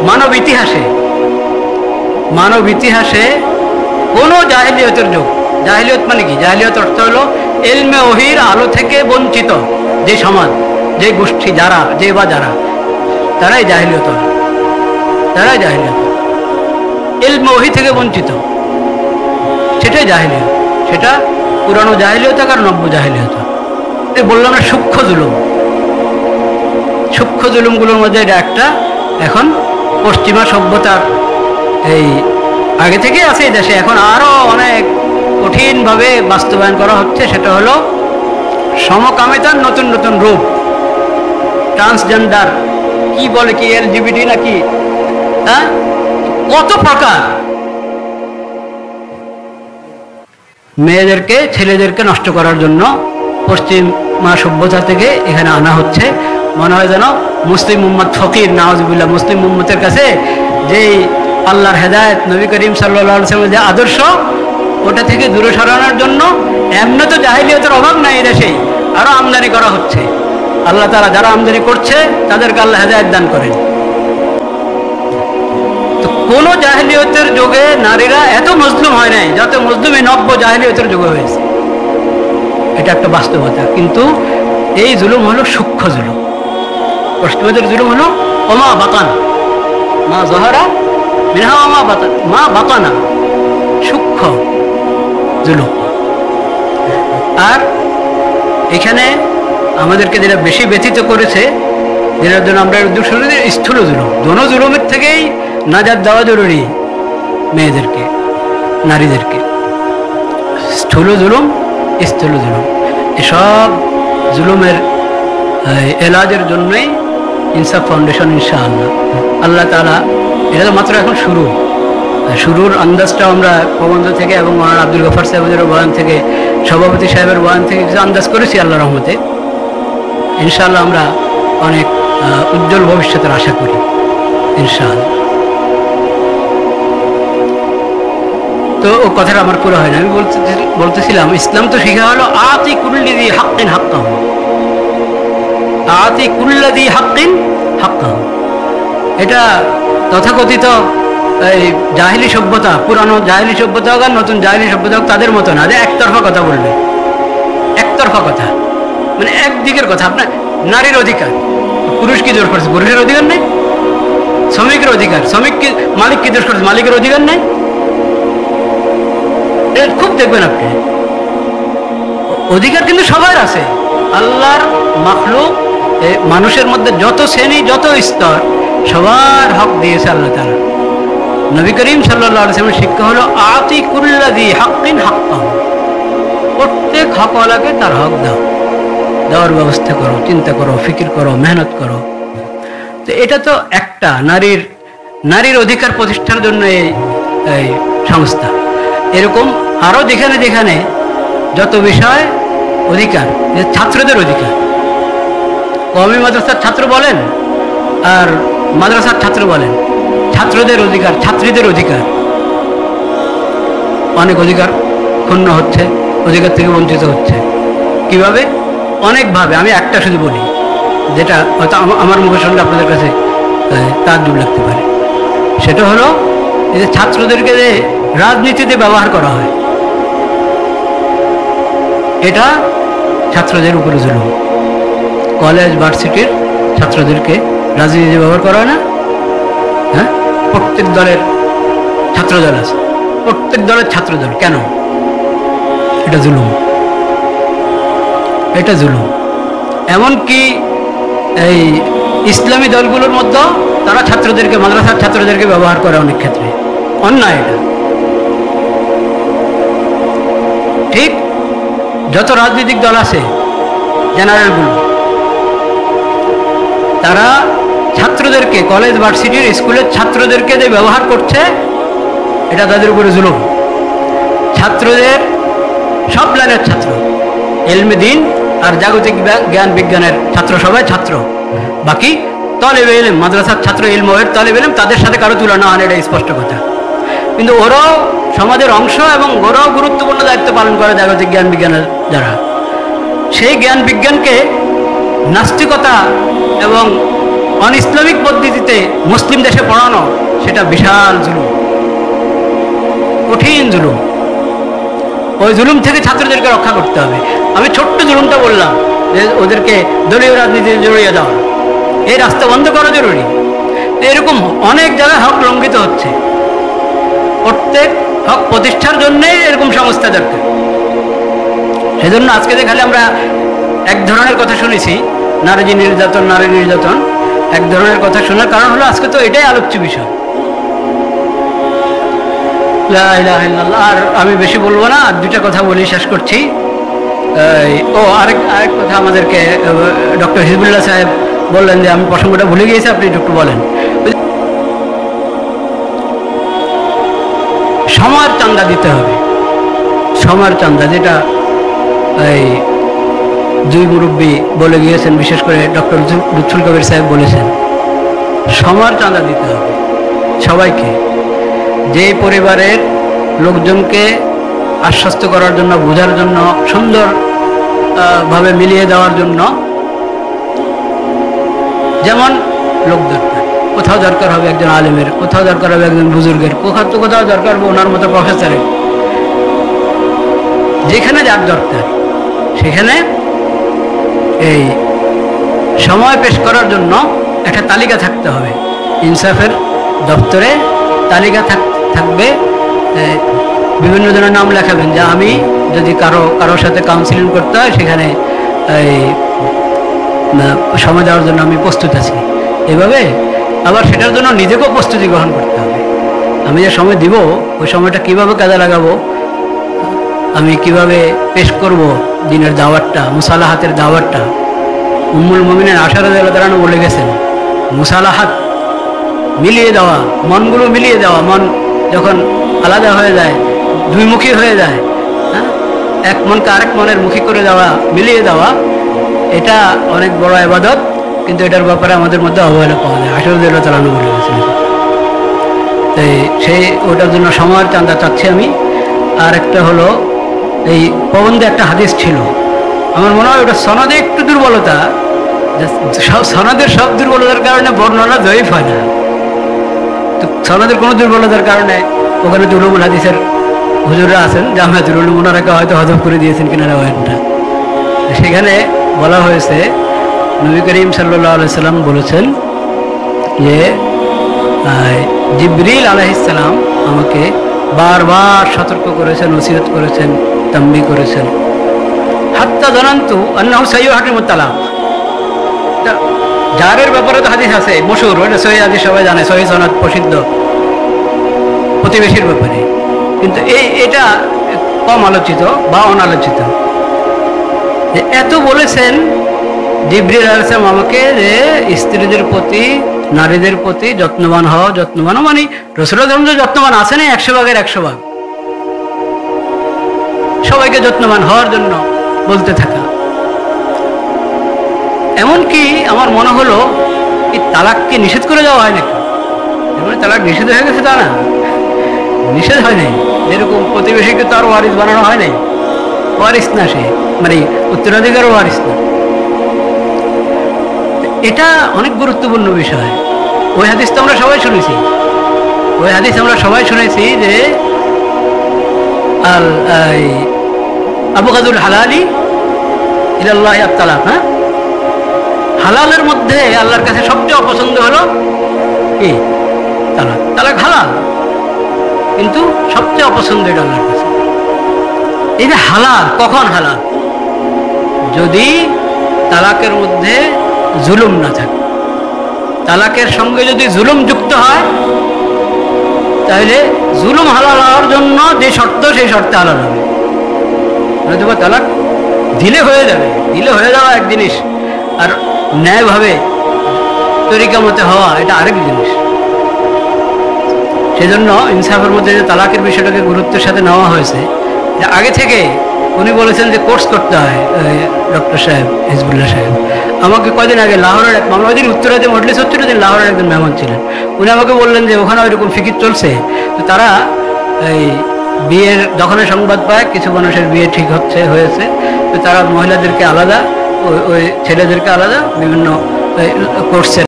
মানব ইতিহাসে কোনো জাহেলিয়তের যুগ, জাহেলিয়ত মানে কি? জাহেলিয়ত অর্থ হলো ইলমে ওহীর আলো থেকে বঞ্চিত যে সমাজ, যে গোষ্ঠী, যারা তারাই জাহেলিয়ত, ইলমে ওহী থেকে বঞ্চিত, সেটাই জাহেলিয়ত। সেটা পুরানো জাহেলিয়ত আর নব্য জাহেলিয়ত। বললাম না সূক্ষ্ম জুলুমগুলোর মধ্যে এটা একটা। এখন পশ্চিমা সভ্যতার এই আগে থেকে আছে এই দেশে, এখন আরো অনেক কঠিনভাবে বাস্তবায়ন করা হচ্ছে। সেটা হলো সমকামিতার নতুন নতুন রূপ, ট্রান্সজেন্ডার কি বলে, কি এলজিবিটি নাকি, হ্যাঁ, কত প্রকার। মেয়েদেরকে, ছেলেদেরকে নষ্ট করার জন্য পশ্চিমা সভ্যতা থেকে এখানে আনা হচ্ছে। মনে হয় যেন মুসলিম উম্মত ফকির, নাউজুবিল্লাহ, মুসলিম উম্মতের কাছে যেই আল্লাহর হেদায়েত, নবী করিম সাল্লাল্লাহু আলাইহি ওয়াসাল্লামের যে আদর্শ, ওটা থেকে দূরে সরানোর জন্য এমনি তো জাহেলিয়তের অভাব নাই এই দেশেই, আরো আমদানি করা হচ্ছে। আল্লাহ তাআলা যারা আমদানি করছে তাদেরকে আল্লাহ হেদায়েত দান করেন। তো কোন জাহেলিয়তের যুগে নারীরা এত মজলুম হয় নাই যত মজলুম এই নব্য জাহেলিয়তের যুগে হয়েছে। এটা একটা বাস্তবতা। কিন্তু এই জুলুম হলো সূক্ষ্ম জুলুম। পশ্চিমাদের জুলুম হলো ওমা বাতান, মা জহারা মিনহা ওমা বাতান, মা বাতানা, সূক্ষ্ম জুলুম। আর এখানে আমাদেরকে যেটা বেশি ব্যথিত করেছে, যেটার জন্য আমরা উদ্যোগ শুরু করি, স্থূল জুলুম। দোনো জুলুমের থেকেই নাজাত দেওয়া জরুরি মেয়েদেরকে, নারীদেরকে। স্থূল জুলুম, স্থূল জুলুম, এসব জুলুমের এলাজের জন্যই ইনসাফ ফাউন্ডেশন, ইনশাআল্লাহ আল্লাহ তাআলা, এটা তো মাত্র এখন শুরুর আন্দাজটা আমরা প্রবন্ধ থেকে এবং মৌলানা আব্দুল গফফার সাহেবের বয়ান থেকে, সভাপতি সাহেবের বয়ান থেকে কিছু আন্দাজ করেছি। আল্লাহর রহমতে ইনশাআল্লাহ আমরা অনেক উজ্জ্বল ভবিষ্যতের আশা করি ইনশাআল্লাহ। তো ও কথাটা আমার পুরো হয় না। আমি বলতেছিলাম ইসলাম তো শিখা হলো আতি কুল্লি যি হাক্কিন হাক্কাহু, আতি কুল্লি হাক্কিন হাক্কাহু। এটা তথাকথিত এই জাহিলি সভ্যতা, পুরানো জাহিলি সভ্যতা হোক আর নতুন জাহিলি সভ্যতা হোক, তাদের মতো না যে একতরফা কথা বলবে। একতরফা কথা মানে একদিকের কথা। আপনার নারীর অধিকার, পুরুষ কি জোর করছে? পুরুষের অধিকার নেই। শ্রমিকের অধিকার, শ্রমিক কি, মালিক কি জোর করছে? মালিকের অধিকার নেই। এটা খুব দেখবেন আপনি, অধিকার কিন্তু সবার আছে। আল্লাহর মাখলুক, মানুষের মধ্যে যত শ্রেণী, যত স্তর, সবার হক দিয়েছে আল্লাহ তাআলা। নবী করিম সাল্লাল্লাহু আলাইহি ওয়াসাল্লামের শিক্ষা হলো আতি কুল্লি যি হাক্কিন হাক্কাহু, প্রত্যেক হকওয়ালাকে তার হক দাও, দেওয়ার ব্যবস্থা করো, চিন্তা করো, ফিকির করো, মেহনত করো। তো এটা তো একটা নারীর অধিকার প্রতিষ্ঠার জন্য এই সংস্থা। এরকম আরো যেখানে যেখানে যত বিষয় অধিকার, ছাত্রদের অধিকার, কওমি মাদ্রাসার ছাত্র বলেন আর মাদ্রাসার ছাত্র বলেন, ছাত্রদের অধিকার, ছাত্রীদের অধিকার, অনেক অধিকার ক্ষুণ্ণ হচ্ছে, অধিকার থেকে বঞ্চিত হচ্ছে। কিভাবে? অনেকভাবে। আমি একটা শুধু বলি, যেটা হয়তো আমার মুখে শুনলে আপনাদের কাছে তাজ্জুব লাগতে পারে। সেটা হলো এই যে ছাত্রদেরকে যে রাজনীতিতে ব্যবহার করা হয়, এটা ছাত্রদের উপরে জুলুম। কলেজ ভার্সিটির ছাত্রদেরকে রাজনীতিতে ব্যবহার করা হয় না? হ্যাঁ, প্রত্যেক দলের ছাত্রদল আছে, প্রত্যেক দলের ছাত্রদল। কেন? এটা জুলুম, এটা জুলুম। এমনকি এই ইসলামী দলগুলোর মধ্যে তারা ছাত্রদেরকে, মাদ্রাসার ছাত্রদেরকে ব্যবহার করে অনেক ক্ষেত্রে। অন্যায় এটা। ঠিক যত রাজনৈতিক দল আছে, জেনারেলগুলো, তারা ছাত্রদেরকে, কলেজ ভার্সিটির স্কুলের ছাত্রদেরকে যে ব্যবহার করছে, এটা তাদের উপরে জুলুম। ছাত্রদের, সব লাইনের ছাত্র, ইলমে দ্বীন আর জাগতিক জ্ঞান বিজ্ঞানের ছাত্র, সবাই ছাত্র। বাকি তালেবে ইলম, মাদ্রাসার ছাত্র, ইলমের তালেবে ইলম, তাদের সাথে কারো তুলনা হয় না, এটা স্পষ্ট কথা। কিন্তু ওরাও সমাজের অংশ এবং ওরাও গুরুত্বপূর্ণ দায়িত্ব পালন করে জাগতিক জ্ঞান বিজ্ঞানের যারা। সেই জ্ঞান বিজ্ঞানকে নাস্তিকতা এবং অন ইসলামিক পদ্ধতিতে মুসলিম দেশে পড়ানো, সেটা বিশাল জুলুম, কঠিন জুলুম। ওই জুলুম থেকে ছাত্রদেরকে রক্ষা করতে হবে। আমি ছোট্ট জুলুমটা বললাম যে ওদেরকে দলীয় রাজনীতিতে জড়িয়ে দেওয়া, এই রাস্তা বন্ধ করা জরুরি। এরকম অনেক জায়গায় হক লঙ্ঘিত হচ্ছে। প্রত্যেক হক প্রতিষ্ঠার জন্যে এরকম সংস্থা দরকার। সেজন্য আজকে যে খালি আমরা এক ধরনের কথা শুনেছি, নারী নির্যাতন, নারী নির্যাতন, এক ধরনের কথা শোনার কারণ হলো আজকে তো এটাই আলোচ্য বিষয়। আর আমি বেশি বলবো না, আর দুইটা কথা বলি, শেষ করছি। আরেক কথা আমাদেরকে ডক্টর হিজবুল্লাহ সাহেব বললেন যে আমি প্রসঙ্গটা ভুলে গিয়েছি, আপনি একটু বলেন। সময়ের চান্দা দিতে হবে, সময়ের চান্দা, যেটা এই দুই মুরব্বী বলে গিয়েছেন, বিশেষ করে ডক্টর লুৎফুল কবির সাহেব বলেছেন, সময়ের চান্দা দিতে হবে সবাইকে। যে পরিবারের লোকজনকে আশ্বস্ত করার জন্য, বোঝার জন্য, সুন্দর ভাবে মিলিয়ে দেওয়ার জন্য যেমন লোক দরকার, কোথাও দরকার হবে একজন আলেমের, কোথাও দরকার হবে একজন বুজুর্গের, কোথাও দরকার হবে ওনার মতো প্রফেসরের। যেখানে যার দরকার সেখানে এই সময় পেশ করার জন্য একটা তালিকা থাকতে হবে। ইনসাফের দপ্তরে তালিকা থাকবে, বিভিন্ন জনের নাম লেখাবেন, যে আমি যদি কারোর সাথে কাউন্সিলিং করতে হয় সেখানে এই সময় দেওয়ার জন্য আমি প্রস্তুত আছি। এভাবে আবার সেটার জন্য নিজেকেও প্রস্তুতি গ্রহণ করতে হবে। আমি যে সময় দিব, ওই সময়টা কিভাবে কাজে লাগাবো, আমি কিভাবে পেশ করব দিনের দাওয়াতটা, মুসালাহাতের দাওয়াতটা। উম্মুল মুমিনিন আয়েশা রাদিয়াল্লাহু তাআলা বলে গেছেন, মুসালাহাত মিলিয়ে দেওয়া, মনগুলো মিলিয়ে দেওয়া, মন যখন আলাদা হয়ে যায়, দুইমুখী হয়ে যায়, হ্যাঁ, এক মনকে আরেক মনের মুখী করে দেওয়া, মিলিয়ে দেওয়া, এটা অনেক বড় ইবাদত। কিন্তু এটার ব্যাপারে আমাদের মধ্যে অবহেলা পাওয়া যায়। আয়েশা রাদিয়াল্লাহু তাআলা বলে গেছেন। সেই ওটার জন্য সময়ের চান্দা চাচ্ছি আমি। আর একটা হলো, এই প্রবন্ধে একটা হাদিস ছিল, আমার মনে হয় ওটা সনদে একটু দুর্বলতা, সনদের সব দুর্বলতার কারণে বর্ণনা জয়ীফ হয় না। তো সনদের কোনো দুর্বলতার কারণে ওখানে উলুমুল হাদিসের হুজুররা আছেন, জামিয়াতুল উলুম, ওনারাকে হয়তো হজম করে দিয়েছেন কিনা ওয়ার্ডটা। সেখানে বলা হয়েছে, নবী করিম সাল্লাল্লাহু আলাইহি সাল্লাম বলেছেন যে জিবরিল আলাইহিস সালাম আমাকে বারবার সতর্ক করেছেন, নসিহত করেছেন, তাম্বি করেছেন। হাত্তা জানান্তু আন্নাহু সাইয়্যিহাতুল তালাক, জারের ব্যাপারে তো হাদিস আছে মশহুর, ওটা সহিহ হাদিস, সবাই জানে, সহিহ সনদ প্রসিদ্ধ প্রতিবেশীর ব্যাপারে। কিন্তু এটা কম আলোচিত বা অনালোচিত। এত বলেছেন জিবরিল আলাইহিস সালাম আমাকে যে স্ত্রীদের প্রতি, নারীদের প্রতি যত্নবান হও, যত্নবান মানে রাসূলুল্লাহ যত্নবান আছেন 100 ভাগের 100 ভাগ, সবাইকে যত্নবান হওয়ার জন্য বলতে থাকা। এমনকি আমার মনে হলো এই তালাককে নিষেধ করে দেওয়া হয় নাকি? মানে তালাক নিষেধ হয়ে গেছে তা না, নিষেধ হয় নাই। যেরকম প্রতিবেশীকে তো আর ওয়ারিস বানানো হয় নাই, ওয়ারিস না সে, মানে উত্তরাধিকার ওয়ারিস না। এটা অনেক গুরুত্বপূর্ণ বিষয়। ওই হাদিস তো আমরা সবাই শুনেছি, ওই হাদিস আমরা সবাই শুনেছি যে আবগাদুল হালালি ইলাল্লাহি আত-তালাক। হ্যাঁ, হালালের মধ্যে আল্লাহর কাছে সবচেয়ে অপছন্দ হলো কি? তালাক। তালাক হালাল, কিন্তু সবচেয়ে অপছন্দ এটা আল্লাহর কাছে। এই যে হালাল, কখন হালাল? যদি তালাকের মধ্যে জুলুম না থাকে, তালাকের সঙ্গে যদি জুলুম যুক্ত হয়, তাহলে জুলুম হালাল হওয়ার জন্য যে শর্ত, সেই শর্তে হালাল হবে। নতুবা তালাক দিলে হয়ে যাবে, দিলে হয়ে যাওয়া এক জিনিস, আর ন্যায়ভাবে তরিকা মতে হওয়া এটা আরেক জিনিস। সেজন্য ইনসাফের মধ্যে যে তালাকের বিষয়টাকে গুরুত্বের সাথে নেওয়া হয়েছে, আগে থেকে উনি বলেছেন যে কোর্স করতে হয়। ডক্টর সাহেব, হিজবুল্লাহ সাহেব আমাকে কদিন আগে লাহোরের এক মামলা, দিন উত্তরাতে মজলিস হচ্ছিল, দিন লাহোরের একজন মেহমান ছিলেন, উনি আমাকে বললেন যে ওখানে ওইরকম ফিকির চলছে। তো তারা এই বিয়ের যখন সংবাদ পায় কিছু মানুষের বিয়ে ঠিক হয়েছে, তো তারা মহিলাদেরকে আলাদা, ওই ছেলেদেরকে আলাদা বিভিন্ন কোর্সের